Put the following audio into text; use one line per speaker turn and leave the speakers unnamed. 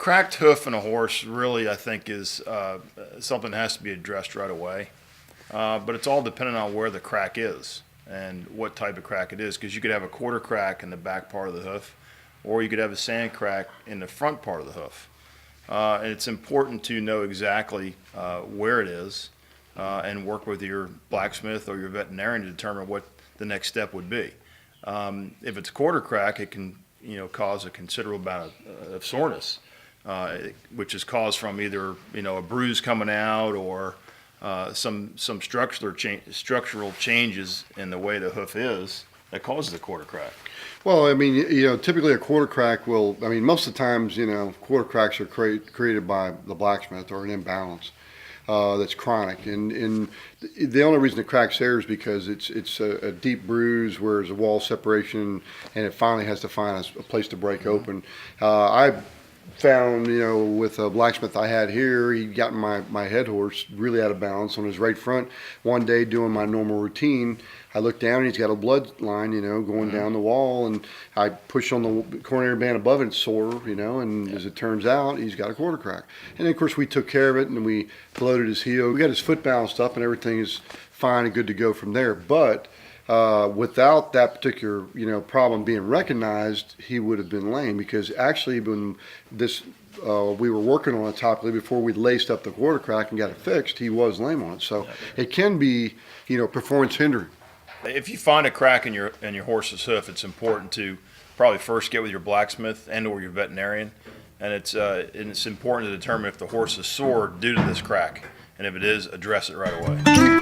cracked hoof in a horse really, I think, is something that has to be addressed right away. But it's all dependent on where the crack is and what type of crack it is, because you could have a quarter crack in the back part of the hoof, or you could have a sand crack in the front part of the hoof. And it's important to know exactly where it is and work with your blacksmith or your veterinarian to determine what the next step would be. If it's a quarter crack, it can cause a considerable amount of soreness, which is caused from either a bruise coming out or some structural changes in the way the hoof is that causes a quarter crack.
Well, I mean, typically a quarter crack most of the times, quarter cracks are created by the blacksmith or an imbalance that's chronic. And the only reason the crack's there is because it's a deep bruise where there's a wall separation and it finally has to find a place to break open. I found, with a blacksmith I had here, he got my head horse really out of balance on his right front. One day doing my normal routine, I looked down and he's got a blood line, going down the wall, and I push on the coronary band above it, it's sore, and as it turns out, he's got a quarter crack. And then, of course, we took care of it and we floated his heel. We got his foot balanced up and everything is fine and good to go from there. But without that particular, problem being recognized, he would have been lame, because actually when we were working on it topically before we laced up the quarter crack and got it fixed, he was lame on it. So it can be, performance hindering.
If you find a crack in your horse's hoof, it's important to probably first get with your blacksmith and or your veterinarian, and it's important to determine if the horse is sore due to this crack, and if it is, address it right away.